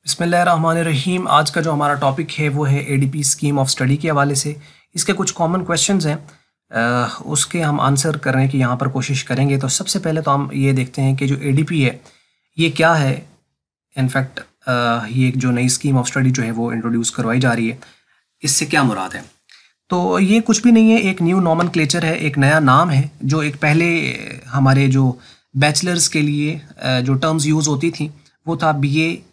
बिस्मिल्लाहिर्रहमानिर्रहीम। आज का जो हमारा टॉपिक है वो है एडीपी स्कीम ऑफ स्टडी के हवाले से। इसके कुछ कॉमन क्वेश्चंस हैं, उसके हम आंसर करने की यहाँ पर कोशिश करेंगे। तो सबसे पहले तो हम ये देखते हैं कि जो एडीपी है ये क्या है। इनफैक्ट ये एक जो नई स्कीम ऑफ स्टडी जो है वो इंट्रोड्यूस करवाई जा रही है, इससे क्या मुराद है। तो ये कुछ भी नहीं है, एक न्यू नॉमेनक्लेचर है, एक नया नाम है। जो एक पहले हमारे जो बैचलर्स के लिए जो टर्म्स यूज़ होती थी वो था बीए,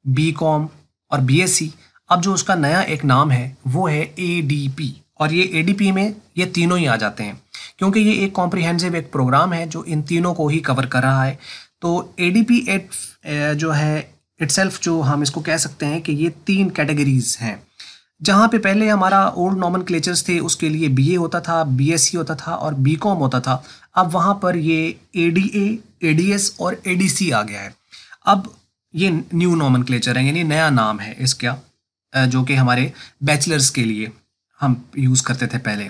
बीकॉम और बीएससी। अब जो उसका नया एक नाम है वो है एडीपी, और ये एडीपी में ये तीनों ही आ जाते हैं क्योंकि ये एक कॉम्प्रिहेंसिव एक प्रोग्राम है जो इन तीनों को ही कवर कर रहा है। तो एडीपी एट जो है इटसेल्फ, जो हम इसको कह सकते हैं कि ये तीन कैटेगरीज हैं। जहाँ पे पहले हमारा ओल्ड नॉमेनक्लेचर्स थे उसके लिए बीए होता था, बीएससी होता था और बीकॉम होता था। अब वहाँ पर ये एडीए, एडीएस और एडीसी आ गया है। अब ये न्यू नॉमेनक्लेचर है, यानी नया नाम है इसका, जो कि हमारे बैचलर्स के लिए हम यूज़ करते थे पहले।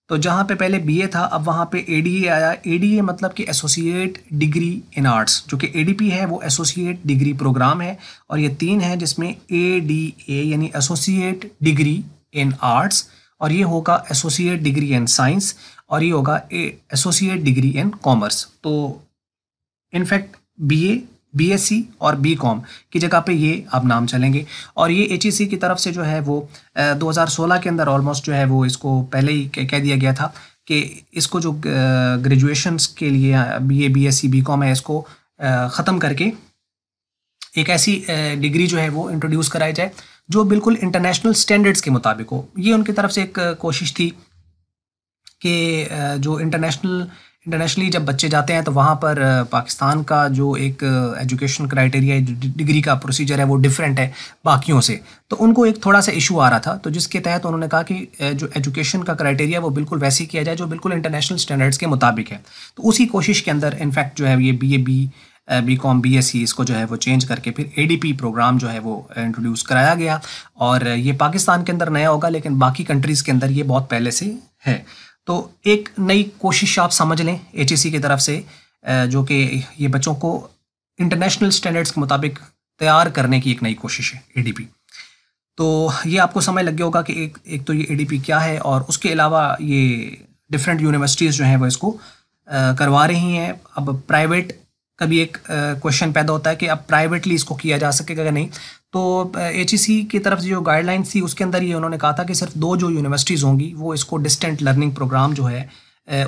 तो जहाँ पे पहले बीए था अब वहाँ पे एडीए आया। एडीए मतलब कि एसोसिएट डिग्री इन आर्ट्स, जो कि एडीपी है वो एसोसिएट डिग्री प्रोग्राम है। और ये तीन है जिसमें एडीए यानी एसोसिएट डिग्री इन आर्ट्स, और ये होगा एसोसिएट डिग्री इन साइंस, और ये होगा एसोसिएट डिग्री इन कॉमर्स। तो इनफैक्ट बीए, बीएससी और बीकॉम की जगह पे ये अब नाम चलेंगे। और ये एचईसी की तरफ से जो है वो 2016 के अंदर ऑलमोस्ट जो है वो इसको पहले ही कह दिया गया था कि इसको जो ग्रेजुएशंस के लिए बीए, बीएससी, बीकॉम है इसको ख़त्म करके एक ऐसी डिग्री जो है वो इंट्रोड्यूस कराई जाए जो बिल्कुल इंटरनेशनल स्टैंडर्ड्स के मुताबिक हो। ये उनकी तरफ से एक कोशिश थी कि जो इंटरनेशनली जब बच्चे जाते हैं तो वहाँ पर पाकिस्तान का जो एक एजुकेशन क्राइटेरिया, डिग्री का प्रोसीजर है वो डिफरेंट है बाकियों से। तो उनको एक थोड़ा सा इशू आ रहा था, तो जिसके तहत उन्होंने कहा कि जो एजुकेशन का क्राइटेरिया वो बिल्कुल वैसे ही किया जाए जो बिल्कुल इंटरनेशनल स्टैंडर्ड्स के मुताबिक है। तो उसी कोशिश के अंदर इनफैक्ट जो है ये बीकॉम, बीएससी इसको जो है वो चेंज करके फिर एडीपी प्रोग्राम जो है वो इंट्रोड्यूस कराया गया। और ये पाकिस्तान के अंदर नया होगा लेकिन बाकी कंट्रीज़ के अंदर ये बहुत पहले से है। तो एक नई कोशिश आप समझ लें एचईसी की तरफ से, जो कि ये बच्चों को इंटरनेशनल स्टैंडर्ड्स के मुताबिक तैयार करने की एक नई कोशिश है एडीपी। तो ये आपको समझ लग गया होगा कि एक तो ये एडीपी क्या है, और उसके अलावा ये डिफरेंट यूनिवर्सिटीज़ जो हैं वो इसको करवा रही हैं। अब प्राइवेट का भी एक क्वेश्चन पैदा होता है कि अब प्राइवेटली इसको किया जा सकेगा या नहीं। तो एचईसी की तरफ से जो गाइडलाइंस थी उसके अंदर ये उन्होंने कहा था कि सिर्फ 2 जो यूनिवर्सिटीज़ होंगी वो इसको डिस्टेंट लर्निंग प्रोग्राम जो है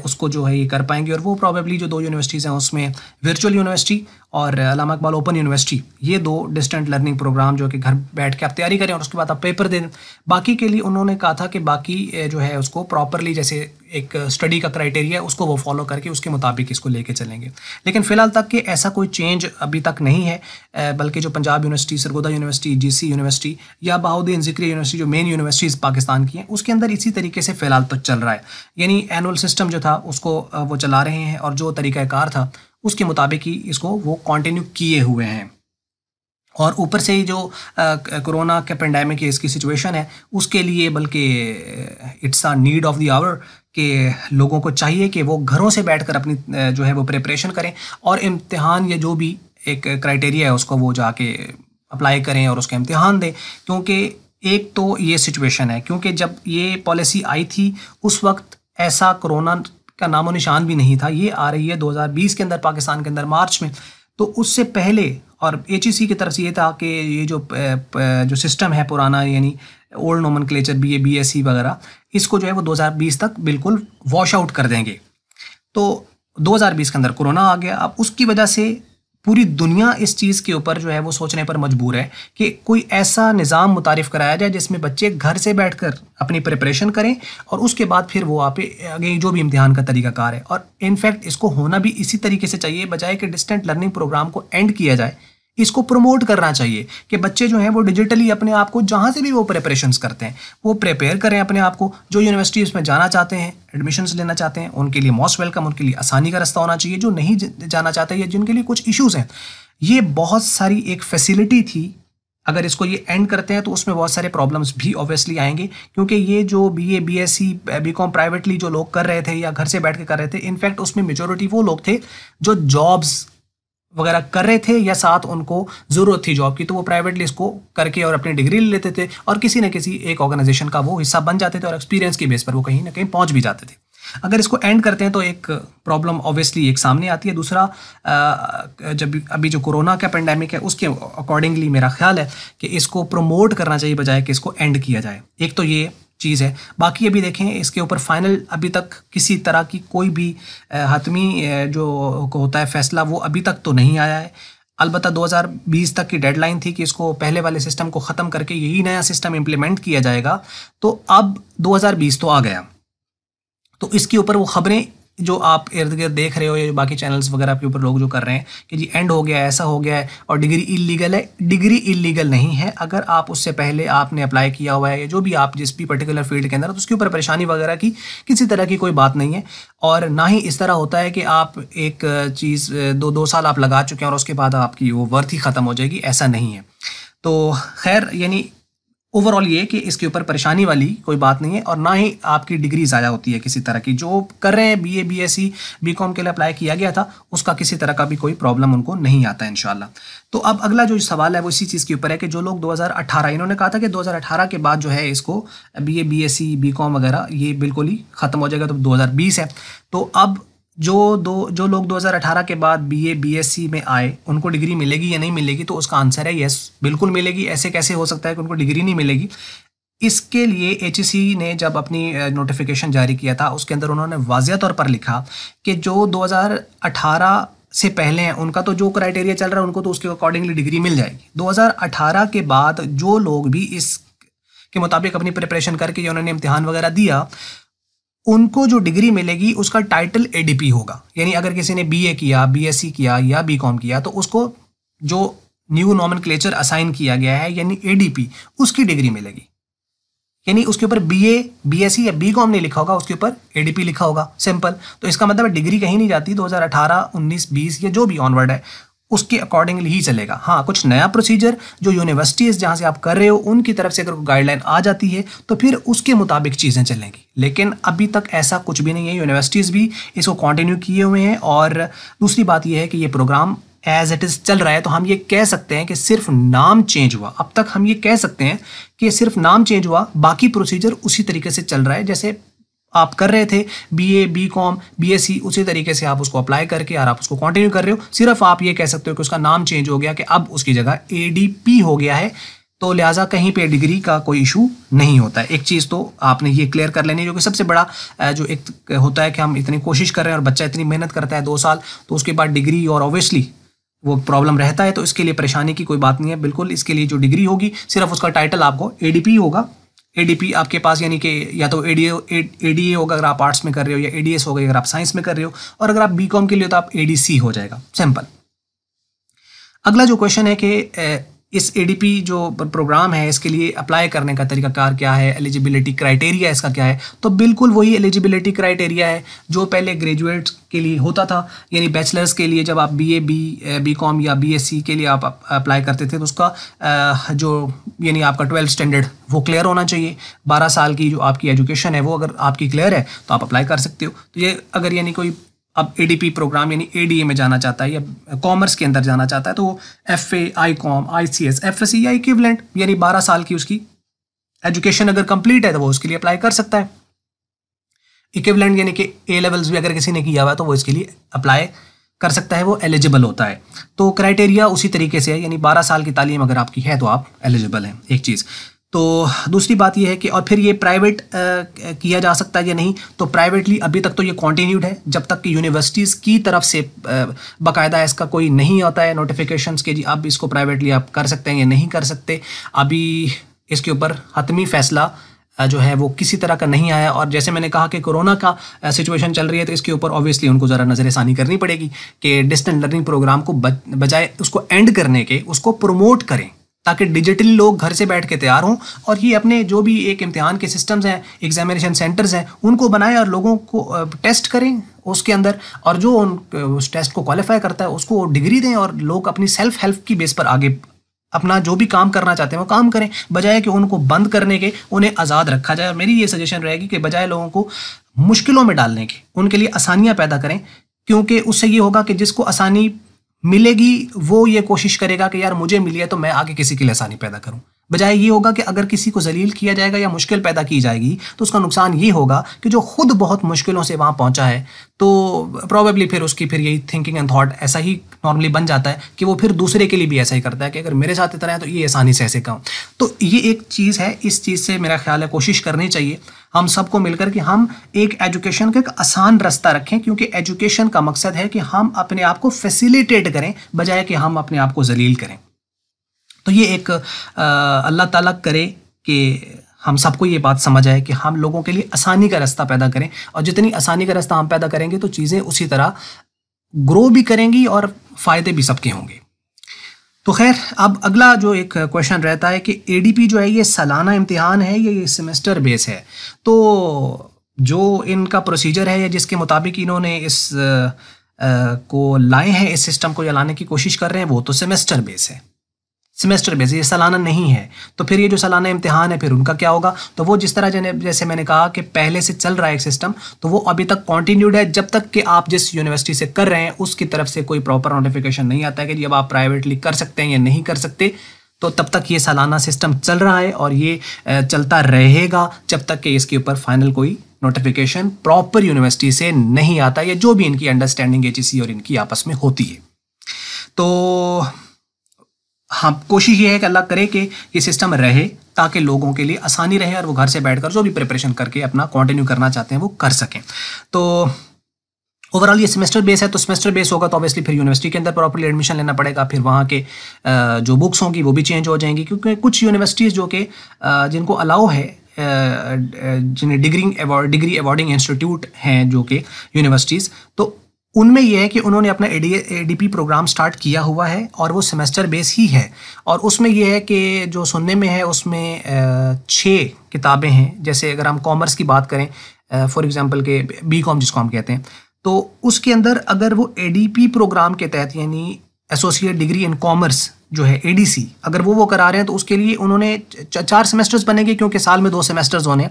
उसको जो है ये कर पाएंगी। और वो प्रॉबेबली जो 2 यूनिवर्सिटीज़ हैं उसमें वर्चुअल यूनिवर्सिटी और अल्लामा इकबाल ओपन यूनिवर्सिटी, ये 2 डिस्टेंट लर्निंग प्रोग्राम जो कि घर बैठ के आप तैयारी करें और उसके बाद आप पेपर दें। बाकी के लिए उन्होंने कहा था कि बाकी जो है उसको प्रॉपरली जैसे एक स्टडी का क्राइटेरिया है उसको वो फॉलो करके उसके मुताबिक इसको लेके चलेंगे। लेकिन फ़िलहाल तक कि ऐसा कोई चेंज अभी तक नहीं है, बल्कि जो Punjab university, Sargodha university, GC university या बहाउद्दीन ज़िक्री यूनिवर्सिटी जो मेन यूनिवर्सिटीज़ पाकिस्तान की हैं उसके अंदर इसी तरीके से फ़िलहाल तक चल रहा है। यानी एनुअल सिस्टम जो था उसको वो चला रहे हैं और जो तरीक़ाकार था उसके मुताबिक ही इसको वो कंटिन्यू किए हुए हैं। और ऊपर से ही जो कोरोना के पेंडेमिक की इसकी सिचुएशन है उसके लिए बल्कि it's a need of the hour कि लोगों को चाहिए कि वो घरों से बैठकर अपनी जो है वो प्रिपरेशन करें और इम्तिहान या जो भी एक क्राइटेरिया है उसको वो जाके अप्लाई करें और उसका इम्तिहान दें। क्योंकि एक तो ये सिचुएशन है, क्योंकि जब ये पॉलिसी आई थी उस वक्त ऐसा कोरोना का नामो निशान भी नहीं था। ये आ रही है 2020 के अंदर पाकिस्तान के अंदर मार्च में। तो उससे पहले और एचईसी की तरफ से ये था कि ये जो सिस्टम है पुराना, यानी ओल्ड नोमेनक्लेचर बीए, बीएससी वगैरह, इसको जो है वो 2020 तक बिल्कुल वॉश आउट कर देंगे। तो 2020 के अंदर कोरोना आ गया। अब उसकी वजह से पूरी दुनिया इस चीज़ के ऊपर जो है वो सोचने पर मजबूर है कि कोई ऐसा निज़ाम मुतारिफ़ कराया जाए जिसमें बच्चे घर से बैठकर अपनी प्रिपरेशन करें और उसके बाद फिर वो आगे जो भी इम्तिहान का तरीक़ाकार है। और इनफैक्ट इसको होना भी इसी तरीके से चाहिए, बजाय कि डिस्टेंट लर्निंग प्रोग्राम को एंड किया जाए इसको प्रमोट करना चाहिए कि बच्चे जो हैं वो डिजिटली अपने आप को जहाँ से भी वो प्रिपरेशंस करते हैं वो प्रिपेयर करें अपने आप को। जो यूनिवर्सिटीज़ में जाना चाहते हैं, एडमिशन्स लेना चाहते हैं, उनके लिए मोस्ट वेलकम, उनके लिए आसानी का रास्ता होना चाहिए। जो नहीं जाना चाहते या जिनके लिए कुछ इश्यूज़ हैं, ये बहुत सारी एक फैसिलिटी थी। अगर इसको ये एंड करते हैं तो उसमें बहुत सारे प्रॉब्लम्स भी ऑब्वियसली आएंगे, क्योंकि ये जो बीए, बीएससी, बीकॉम प्राइवेटली जो लोग कर रहे थे या घर से बैठ के कर रहे थे, इनफैक्ट उसमें मेजॉरिटी वो लोग थे जो जॉब्स वगैरह कर रहे थे या साथ उनको ज़रूरत थी जॉब की, तो वो प्राइवेटली इसको करके और अपनी डिग्री ले लेते थे और किसी न किसी एक ऑर्गेनाइजेशन का वो हिस्सा बन जाते थे और एक्सपीरियंस की बेस पर वो कहीं ना कहीं पहुंच भी जाते थे। अगर इसको एंड करते हैं तो एक प्रॉब्लम ऑब्वियसली एक सामने आती है। दूसरा, जब अभी जो कोरोना का पेंडेमिक है उसके अकॉर्डिंगली मेरा ख्याल है कि इसको प्रमोट करना चाहिए बजाय कि इसको एंड किया जाए। एक तो ये चीज़ है। बाकी अभी देखें इसके ऊपर फाइनल अभी तक किसी तरह की कोई भी हतमी जो होता है फैसला वो अभी तक तो नहीं आया है। अलबत्ता 2020 तक की डेडलाइन थी कि इसको पहले वाले सिस्टम को ख़त्म करके यही नया सिस्टम इम्प्लीमेंट किया जाएगा। तो अब 2020 तो आ गया, तो इसके ऊपर वो खबरें जो आप इर्द गिर्द देख रहे हो या बाकी चैनल्स वगैरह के ऊपर लोग जो कर रहे हैं कि जी एंड हो गया है, ऐसा हो गया है और डिग्री इलीगल है। डिग्री इलीगल नहीं है। अगर आप उससे पहले आपने अप्लाई किया हुआ है या जो भी आप जिस भी पर्टिकुलर फील्ड के अंदर, तो उसके ऊपर परेशानी वगैरह की किसी तरह की कोई बात नहीं है। और ना ही इस तरह होता है कि आप एक चीज़ दो साल आप लगा चुके हैं और उसके बाद आपकी वो वर्थ ही ख़त्म हो जाएगी, ऐसा नहीं है। तो खैर यानी ओवरऑल ये कि इसके ऊपर परेशानी वाली कोई बात नहीं है और ना ही आपकी डिग्री ज़ाया होती है किसी तरह की। जो कर रहे हैं बीए, बीएससी, बीकॉम के लिए अप्लाई किया गया था उसका किसी तरह का भी कोई प्रॉब्लम उनको नहीं आता है इंशाल्लाह। तो अब अगला जो सवाल है वो इसी चीज़ के ऊपर है कि जो लोग 2018, इन्होंने कहा था कि 2018 के बाद जो है इसको बीए, बीएससी, बीकॉम वगैरह ये बिल्कुल ही ख़त्म हो जाएगा, तो 2020 है। तो अब जो लोग 2018 के बाद बीए, बीएससी में आए उनको डिग्री मिलेगी या नहीं मिलेगी, तो उसका आंसर है यस, बिल्कुल मिलेगी। ऐसे कैसे हो सकता है कि उनको डिग्री नहीं मिलेगी? इसके लिए एचईसी ने जब अपनी नोटिफिकेशन जारी किया था उसके अंदर उन्होंने वाज़िया तौर पर लिखा कि जो 2018 से पहले हैं उनका तो जो क्राइटेरिया चल रहा है उनको तो उसके अकॉर्डिंगली डिग्री मिल जाएगी। 2018 के बाद जो लोग भी इस के मुताबिक अपनी प्रिपरेशन करके जो उन्होंने इम्तिहान वगैरह दिया उनको जो डिग्री मिलेगी उसका टाइटल एडीपी होगा। यानी अगर किसी ने बीए किया, बीएससी किया या बीकॉम किया तो उसको जो न्यू नॉमेनक्लेचर असाइन किया गया है यानी एडीपी, उसकी डिग्री मिलेगी। यानी उसके ऊपर बीए, बीएससी या बीकॉम नहीं लिखा होगा, उसके ऊपर एडीपी लिखा होगा, सिंपल। तो इसका मतलब डिग्री कहीं नहीं जाती। 2018, 19, 20 या जो भी ऑनवर्ड है उसके अकॉर्डिंगली ही चलेगा। हाँ, कुछ नया प्रोसीजर जो यूनिवर्सिटीज़ जहाँ से आप कर रहे हो उनकी तरफ से अगर गाइडलाइन आ जाती है तो फिर उसके मुताबिक चीज़ें चलेंगी, लेकिन अभी तक ऐसा कुछ भी नहीं है। यूनिवर्सिटीज़ भी इसको कंटिन्यू किए हुए हैं। और दूसरी बात यह है कि ये प्रोग्राम एज इट इज़ चल रहा है, तो हम ये कह सकते हैं कि सिर्फ नाम चेंज हुआ। अब तक हम ये कह सकते हैं कि सिर्फ नाम चेंज हुआ, बाकी प्रोसीजर उसी तरीके से चल रहा है जैसे आप कर रहे थे बीए, बीकॉम, बीएससी, उसी तरीके से आप उसको अप्लाई करके और आप उसको कंटिन्यू कर रहे हो। सिर्फ आप ये कह सकते हो कि उसका नाम चेंज हो गया कि अब उसकी जगह एडीपी हो गया है, तो लिहाजा कहीं पे डिग्री का कोई इशू नहीं होता है। एक चीज़ तो आपने ये क्लियर कर लेनी, जो कि सबसे बड़ा जो एक होता है कि हम इतनी कोशिश कर रहे हैं और बच्चा इतनी मेहनत करता है 2 साल, तो उसके बाद डिग्री और ऑब्वियसली वो प्रॉब्लम रहता है, तो इसके लिए परेशानी की कोई बात नहीं है। बिल्कुल इसके लिए जो डिग्री होगी सिर्फ उसका टाइटल आपको एडीपी होगा। एडीपी आपके पास यानी कि या तो एडीए होगा अगर आप आर्ट्स में कर रहे हो, या एडीएस होगा अगर आप साइंस में कर रहे हो, और अगर आप बीकॉम के लिए हो तो आप एडीसी हो जाएगा, सिंपल। अगला जो क्वेश्चन है कि इस एडीपी जो प्रोग्राम है इसके लिए अप्लाई करने का तरीकाकार क्या है, एलिजिबिलिटी क्राइटेरिया इसका क्या है? तो बिल्कुल वही एलिजिबिलिटी क्राइटेरिया है जो पहले ग्रेजुएट्स के लिए होता था। यानी बैचलर्स के लिए जब आप बीए, बीकॉम या बीएससी के लिए आप अप्लाई करते थे तो उसका जो यानी आपका 12th स्टैंडर्ड वो क्लियर होना चाहिए। 12 साल की जो आपकी एजुकेशन है वो अगर आपकी क्लियर है तो आप अप्लाई कर सकते हो। तो ये अगर यानी कोई अब एडीपी प्रोग्राम यानी एडीए में जाना चाहता है या कॉमर्स के अंदर जाना चाहता है तो वो एफए, आईकॉम, आईसीएस, एफएससी या इक्विवेलेंट यानी 12 साल की उसकी एजुकेशन अगर कंप्लीट है तो वो उसके लिए अप्लाई कर सकता है। इक्विवेलेंट यानी कि ए लेवल्स भी अगर किसी ने किया हुआ है तो वो इसके लिए अप्लाई कर सकता है, वो एलिजिबल होता है। तो क्राइटेरिया उसी तरीके से है, यानी 12 साल की तालीम अगर आपकी है तो आप एलिजिबल हैं, एक चीज़। तो दूसरी बात यह है कि और फिर ये प्राइवेट किया जा सकता है या नहीं, तो प्राइवेटली अभी तक तो ये कॉन्टीन्यूड है जब तक कि यूनिवर्सिटीज़ की तरफ से बाकायदा इसका कोई नहीं होता है नोटिफिकेशंस के जी अब इसको प्राइवेटली आप कर सकते हैं या नहीं कर सकते। अभी इसके ऊपर हतमी फैसला जो है वो किसी तरह का नहीं आया। और जैसे मैंने कहा कि कोरोना का सिचुएशन चल रही है तो इसके ऊपर ऑब्वियसली उनको ज़रा नज़रसानी करनी पड़ेगी कि डिस्टेंस लर्निंग प्रोग्राम को बजाय उसको एंड करने के उसको प्रमोट करें, ताकि डिजिटली लोग घर से बैठ के तैयार हों और ये अपने जो भी एक इम्तिहान के सिस्टम्स हैं, एग्जामिनेशन सेंटर्स हैं, उनको बनाएं और लोगों को टेस्ट करें उसके अंदर, और जो उस टेस्ट को क्वालिफाई करता है उसको डिग्री दें और लोग अपनी सेल्फ हेल्प की बेस पर आगे अपना जो भी काम करना चाहते हैं वो काम करें, बजाय कि उनको बंद करने के उन्हें आज़ाद रखा जाए। और मेरी ये सजेशन रहेगी कि बजाय लोगों को मुश्किलों में डालने के उनके लिए आसानियाँ पैदा करें, क्योंकि उससे ये होगा कि जिसको आसानी मिलेगी वो ये कोशिश करेगा कि यार मुझे मिली है तो मैं आगे किसी के लिए आसानी पैदा करूं। बजाय ये होगा कि अगर किसी को जलील किया जाएगा या मुश्किल पैदा की जाएगी तो उसका नुकसान ये होगा कि जो खुद बहुत मुश्किलों से वहाँ पहुँचा है तो प्रॉबेबली फिर उसकी फिर यही थिंकिंग एंड थॉट ऐसा ही नॉर्मली बन जाता है कि वो फिर दूसरे के लिए भी ऐसा ही करता है कि अगर मेरे साथ इतना है तो ये आसानी से ऐसे काम। तो ये एक चीज़ है, इस चीज़ से मेरा ख्याल है कोशिश करनी चाहिए हम सबको मिलकर कि हम एक एजुकेशन का एक आसान रास्ता रखें, क्योंकि एजुकेशन का मकसद है कि हम अपने आप को फैसिलिटेट करें बजाय कि हम अपने आप को जलील करें। तो ये एक अल्लाह ताला करे कि हम सबको ये बात समझ आए कि हम लोगों के लिए आसानी का रास्ता पैदा करें, और जितनी आसानी का रास्ता हम पैदा करेंगे तो चीज़ें उसी तरह ग्रो भी करेंगी और फ़ायदे भी सबके होंगे। तो खैर, अब अगला जो एक क्वेश्चन रहता है कि एडीपी जो है ये सालाना इम्तिहान है या ये सेमेस्टर बेस है। तो जो इनका प्रोसीजर है या जिसके मुताबिक इन्होंने इस को लाए हैं, इस सिस्टम को या लाने की कोशिश कर रहे हैं, वो तो सेमेस्टर बेस है। सेमेस्टर बेस, ये सालाना नहीं है। तो फिर ये जो सालाना इम्तिहान है फिर उनका क्या होगा? तो वो जिस तरह जैसे मैंने कहा कि पहले से चल रहा है एक सिस्टम, तो वो अभी तक कॉन्टिन्यूड है जब तक कि आप जिस यूनिवर्सिटी से कर रहे हैं उसकी तरफ से कोई प्रॉपर नोटिफिकेशन नहीं आता है कि जब आप प्राइवेटली कर सकते हैं या नहीं कर सकते। तो तब तक ये सालाना सिस्टम चल रहा है और ये चलता रहेगा जब तक कि इसके ऊपर फाइनल कोई नोटिफिकेशन प्रॉपर यूनिवर्सिटी से नहीं आता, या जो भी इनकी अंडरस्टैंडिंग एचईसी और इनकी आपस में होती है। तो हाँ, कोशिश ये है कि अल्लाह करे कि ये सिस्टम रहे ताकि लोगों के लिए आसानी रहे और वो घर से बैठकर जो भी प्रिपरेशन करके अपना कंटिन्यू करना चाहते हैं वो कर सकें। तो ओवरऑल ये सेमेस्टर बेस है, तो सेमेस्टर बेस होगा तो ऑब्वियसली फिर यूनिवर्सिटी के अंदर प्रॉपर्ली एडमिशन लेना पड़ेगा। फिर वहाँ के जो बुक्स होंगी वो भी चेंज हो जाएंगी, क्योंकि कुछ यूनिवर्सिटीज़ जो कि जिनको अलाउ है, जिन्हें डिग्री अवॉर्डिंग इंस्टीट्यूट हैं जो कि यूनिवर्सिटीज़, तो उनमें यह है कि उन्होंने अपना एडीपी प्रोग्राम स्टार्ट किया हुआ है और वो सेमेस्टर बेस ही है। और उसमें यह है कि जो सुनने में है उसमें 6 किताबें हैं। जैसे अगर हम कॉमर्स की बात करें, फॉर एग्जांपल के बीकॉम जिसको हम कहते हैं, तो उसके अंदर अगर वो एडीपी प्रोग्राम के तहत यानी एसोसिएट डिग्री इन कॉमर्स जो है एडीसी, अगर वो करा रहे हैं तो उसके लिए उन्होंने 4 सेमेस्टर्स बनेंगे, क्योंकि साल में 2 सेमेस्टर्स होने।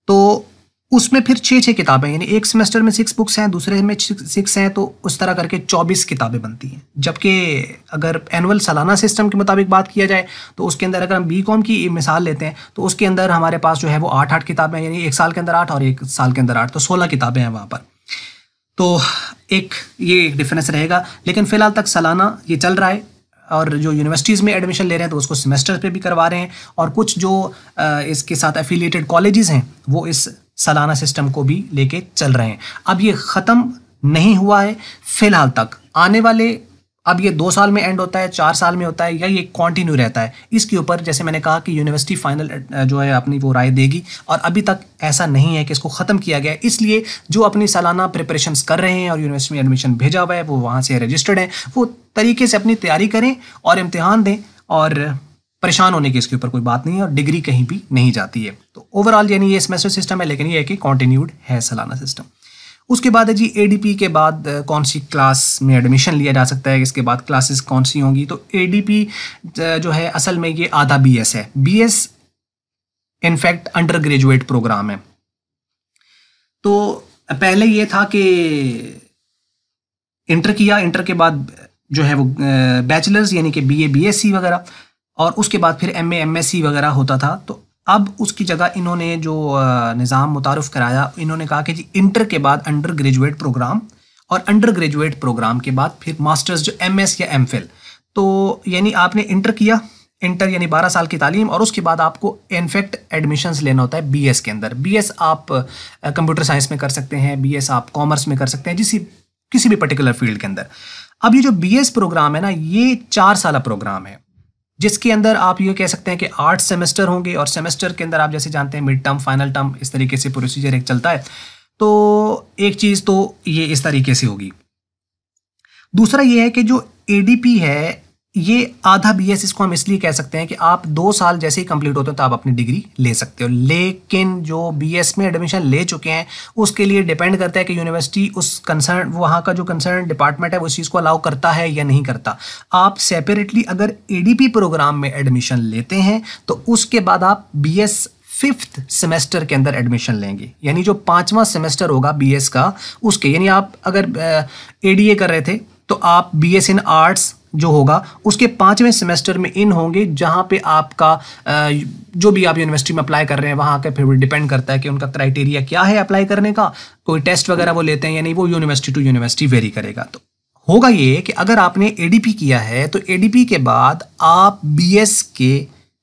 तो उसमें फिर 6 किताबें, यानी एक सेमेस्टर में 6 बुक्स हैं, दूसरे में 6 हैं, तो उस तरह करके 24 किताबें बनती हैं। जबकि अगर एनुअल सालाना सिस्टम के मुताबिक बात किया जाए तो उसके अंदर अगर हम बीकॉम की मिसाल लेते हैं तो उसके अंदर हमारे पास जो है वो 8 किताबें, यानी एक साल के अंदर 8 और एक साल के अंदर 8, तो 16 किताबें हैं वहाँ पर। तो ये एक डिफरेंस रहेगा। लेकिन फ़िलहाल तक सालाना ये चल रहा है, और जो यूनिवर्सिटीज़ में एडमिशन ले रहे हैं तो उसको सेमेस्टर पे भी करवा रहे हैं, और कुछ जो इसके साथ एफिलिएटेड कॉलेजेस हैं वो इस सालाना सिस्टम को भी लेके चल रहे हैं। अब ये ख़त्म नहीं हुआ है फ़िलहाल तक, आने वाले, अब ये 2 साल में एंड होता है, 4 साल में होता है, या ये कंटिन्यू रहता है, इसके ऊपर जैसे मैंने कहा कि यूनिवर्सिटी फाइनल जो है अपनी वो राय देगी। और अभी तक ऐसा नहीं है कि इसको ख़त्म किया गया है, इसलिए जो अपनी सालाना प्रिपरेशंस कर रहे हैं और यूनिवर्सिटी में एडमिशन भेजा हुआ है, वो वहाँ से रजिस्टर्ड हैं, वो तरीके से अपनी तैयारी करें और इम्तिहान दें, और परेशान होने की इसके ऊपर कोई बात नहीं है, और डिग्री कहीं भी नहीं जाती है। तो ओवरऑल यानी ये सेमेस्टर सिस्टम है, लेकिन ये है कि कॉन्टिन्यूड है सालाना सिस्टम। उसके बाद है जी एडीपी के बाद कौन सी क्लास में एडमिशन लिया जा सकता है, इसके बाद क्लासेस कौन सी होंगी। तो एडीपी जो है असल में ये आधा बीएस है। BS in fact undergraduate program है। तो पहले ये था कि इंटर किया, इंटर के बाद जो है वो बैचलर्स यानी कि बीए बीएससी वगैरह, और उसके बाद फिर एमए एमएससी वगैरह होता था। तो अब उसकी जगह इन्होंने जो निज़ाम मुतारुफ़ कराया, इन्होंने कहा कि जी इंटर के बाद अंडर ग्रेजुएट प्रोग्राम, और अंडर ग्रेजुएट प्रोग्राम के बाद फिर मास्टर्स जो एमएस या एमफिल। तो यानी आपने इंटर किया, इंटर यानी 12 साल की तालीम, और उसके बाद आपको इनफैक्ट एडमिशन्स लेना होता है बीएस के अंदर। बीएस आप कंप्यूटर साइंस में कर सकते हैं, बीएस आप कॉमर्स में कर सकते हैं, किसी भी पर्टिकुलर फील्ड के अंदर। अब ये जो बीएस प्रोग्राम है ना, ये 4 साल प्रोग्राम है, जिसके अंदर आप ये कह सकते हैं कि 8 सेमेस्टर होंगे, और सेमेस्टर के अंदर आप जैसे जानते हैं मिड टर्म, फाइनल टर्म, इस तरीके से प्रोसीजर एक चलता है। तो एक चीज़ तो ये इस तरीके से होगी। दूसरा ये है कि जो एडीपी है ये आधा बीएस, इसको हम इसलिए कह सकते हैं कि आप 2 साल जैसे ही कंप्लीट होते हैं तो आप अपनी डिग्री ले सकते हो। लेकिन जो बीएस में एडमिशन ले चुके हैं उसके लिए डिपेंड करता है कि यूनिवर्सिटी उस कंसर्न, वहाँ का जो कंसर्न डिपार्टमेंट है वो इस चीज़ को अलाउ करता है या नहीं करता। आप सेपरेटली अगर एडीपी प्रोग्राम में एडमिशन लेते हैं तो उसके बाद आप बीएस 5th सेमेस्टर के अंदर एडमिशन लेंगे, यानी जो 5वां सेमेस्टर होगा बीएस का उसके, यानी आप अगर एडीए कर रहे थे तो आप BS इन आर्ट्स जो होगा उसके 5वें सेमेस्टर में इन होंगे, जहाँ पे आपका जो भी आप यूनिवर्सिटी में अप्लाई कर रहे हैं वहाँ का फिर डिपेंड करता है कि उनका क्राइटेरिया क्या है अप्लाई करने का, कोई टेस्ट वगैरह वो लेते हैं या नहीं, वो यूनिवर्सिटी टू यूनिवर्सिटी वेरी करेगा। तो होगा ये कि अगर आपने ADP किया है तो ADP के बाद आप BS के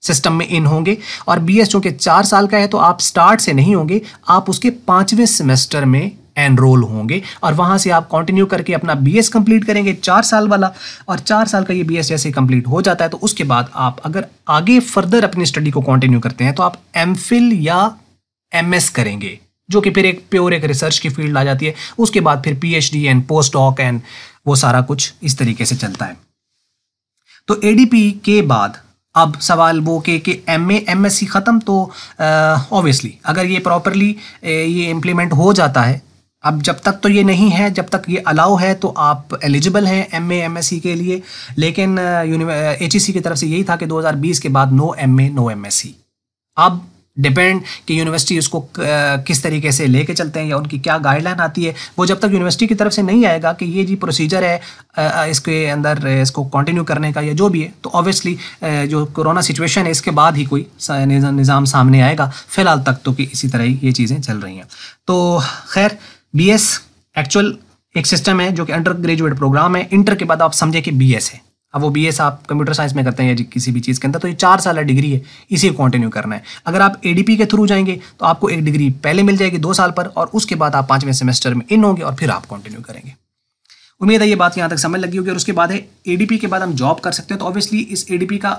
सिस्टम में इन होंगे, और BS चूंकि 4 साल का है तो आप स्टार्ट से नहीं होंगे, आप उसके 5वें सेमेस्टर में एनरोल होंगे और वहां से आप कंटिन्यू करके अपना BS कंप्लीट करेंगे 4 साल वाला। और 4 साल का ये BS जैसे कंप्लीट हो जाता है तो उसके बाद आप अगर आगे फर्दर अपनी स्टडी को कंटिन्यू करते हैं तो आप MPhil या MS करेंगे, जो कि फिर एक प्योर एक रिसर्च की फील्ड आ जाती है। उसके बाद फिर PhD and post doc and वो सारा कुछ इस तरीके से चलता है। तो ADP के बाद अब सवाल वो कि MA MSc ख़त्म, तो ऑब्वियसली अगर ये प्रॉपरली ये इम्प्लीमेंट हो जाता है, अब जब तक तो ये नहीं है, जब तक ये अलाउ है तो आप एलिजिबल हैं MA MSc के लिए। लेकिन HEC की तरफ से यही था कि 2020 के बाद नो MA नो MSc। अब डिपेंड कि यूनिवर्सिटी उसको किस तरीके से लेके चलते हैं या उनकी क्या गाइडलाइन आती है, वो जब तक यूनिवर्सिटी की तरफ से नहीं आएगा कि ये जी प्रोसीजर है इसके अंदर इसको कंटिन्यू करने का या जो भी है, तो ऑब्वियसली जो कोरोना सिचुएशन है इसके बाद ही कोई निज़ाम सामने आएगा। फ़िलहाल तक तो कि इसी तरह ही ये चीज़ें चल रही हैं। तो खैर BS एक्चुअल एक सिस्टम है जो कि अंडर ग्रेजुएट प्रोग्राम है। इंटर के बाद आप समझे कि BS है। अब वो BS आप कंप्यूटर साइंस में करते हैं या किसी भी चीज़ के अंदर, तो ये 4 साल डिग्री है, इसी को कंटिन्यू करना है। अगर आप ADP के थ्रू जाएंगे तो आपको एक डिग्री पहले मिल जाएगी 2 साल पर, और उसके बाद आप 5वें सेमेस्टर में इन होंगे और फिर आप कंटिन्यू करेंगे। उम्मीद है ये बात यहाँ तक समझ लगी होगी। और उसके बाद है ADP के बाद हम जॉब कर सकते हैं। तो ऑब्वियसली इस ADP का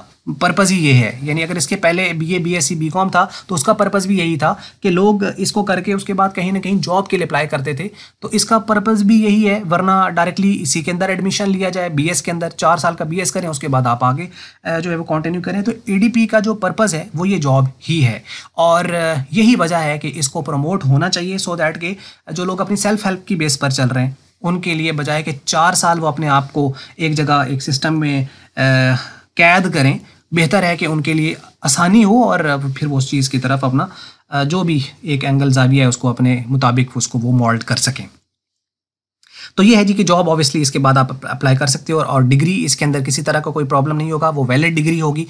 पर्पज़ ही ये है, यानी अगर इसके पहले BA BSc BCom था तो उसका पर्पज़ भी यही था कि लोग इसको करके उसके बाद कहीं ना कहीं जॉब के लिए अप्लाई करते थे। तो इसका पर्पज़ भी यही है, वरना डायरेक्टली इसी के अंदर एडमिशन लिया जाए, BS के अंदर 4 साल का BS करें, उसके बाद आप आगे जो है वो कंटिन्यू करें। तो ADP का जो पर्पज़ है वो ये जॉब ही है, और यही वजह है कि इसको प्रमोट होना चाहिए, सो दैट के जो लोग अपनी सेल्फ हेल्प की बेस पर चल रहे हैं उनके लिए बजाय कि 4 साल वो अपने आप को एक जगह एक सिस्टम में कैद करें, बेहतर है कि उनके लिए आसानी हो और फिर वो उस चीज़ की तरफ अपना जो भी एक एंगल जाविया है उसको अपने मुताबिक उसको वो मोल्ड कर सकें। तो ये है जी कि जॉब ऑब्वियसली इसके बाद आप अप्लाई कर सकते हो, और डिग्री इसके अंदर किसी तरह का कोई प्रॉब्लम नहीं होगा, वो वैलिड डिग्री होगी।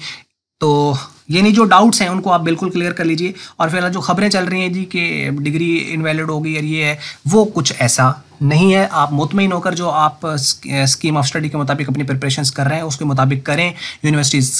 तो ये नहीं, जो डाउट्स हैं उनको आप बिल्कुल क्लियर कर लीजिए। और फिलहाल जो खबरें चल रही हैं जी कि डिग्री इनवैलिड होगी और ये है, वो कुछ ऐसा नहीं है। आप मुतमईन होकर जो आप स्कीम ऑफ स्टडी के मुताबिक अपनी प्रिपरेशंस कर रहे हैं उसके मुताबिक करें। यूनिवर्सिटीज़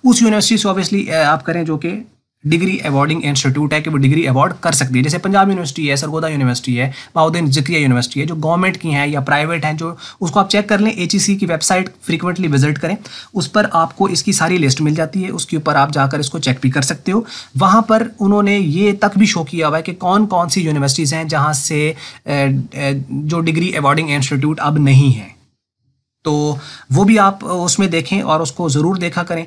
उस यूनिवर्सिटी से ऑब्वियसली आप करें जो कि डिग्री अवार्डिंग इंस्टीट्यूट है कि वो डिग्री अवार्ड कर सकती है। जैसे पंजाब यूनिवर्सिटी है, सरगोदा यूनिवर्सिटी है, बहाउद्दीन ज़िक्रिया यूनिवर्सिटी है, जो गवर्नमेंट की हैं या प्राइवेट हैं, जो उसको आप चेक कर लें। HEC की वेबसाइट फ्रीक्वेंटली विजिट करें, उस पर आपको इसकी सारी लिस्ट मिल जाती है, उसके ऊपर आप जाकर इसको चेक भी कर सकते हो। वहाँ पर उन्होंने ये तक भी शो किया हुआ है कि कौन कौन सी यूनिवर्सिटीज़ हैं जहाँ से जो डिग्री अवार्डिंग इंस्टीट्यूट अब नहीं है, तो वो भी आप उसमें देखें और उसको ज़रूर देखा करें।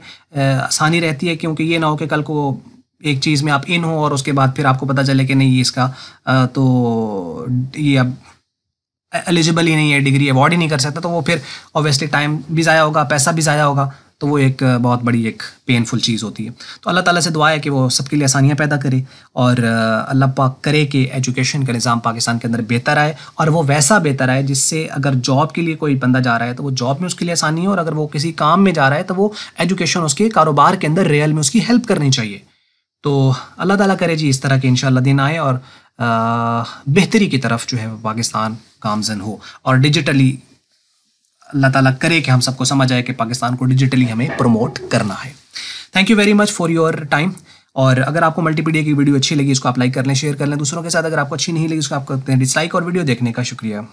आसानी रहती है, क्योंकि ये ना हो कि कल को एक चीज़ में आप इन हो और उसके बाद फिर आपको पता चले कि नहीं इसका तो ये अब एलिजिबल ही नहीं है, डिग्री अवार्ड ही नहीं कर सकता, तो वो फिर ऑब्वियसली टाइम भी ज़ाया होगा, पैसा भी ज़ाया होगा, तो वो एक बहुत बड़ी एक पेनफुल चीज़ होती है। तो अल्लाह ताला से दुआ है कि वो सबके लिए आसानियाँ पैदा करे, और अल्लाह पाक करे कि एजुकेशन का निज़ाम पाकिस्तान के अंदर बेहतर आए, और वो वैसा बेहतर आए जिससे अगर जॉब के लिए कोई बंदा जा रहा है तो वो जॉब में उसके लिए आसानी हो, और अगर वो किसी काम में जा रहा है तो वो एजुकेशन उसके कारोबार के अंदर रियल में उसकी हेल्प करनी चाहिए। तो अल्लाह ताला करे जी इस तरह के इंशाअल्लाह दिन आए और बेहतरी की तरफ जो है पाकिस्तान गामज़न हो, और डिजिटली अल्लाह ताला करे कि हम सबको समझ आए कि पाकिस्तान को डिजिटली हमें प्रमोट करना है। Thank you very much for your time. और अगर आपको मल्टीपीडिया की वीडियो अच्छी लगी इसको आप लाइक कर लें, शेयर कर लें दूसरों के साथ। अगर आपको अच्छी नहीं लगी इसको आप करते हैं डिसलाइक, और वीडियो देखने का शुक्रिया।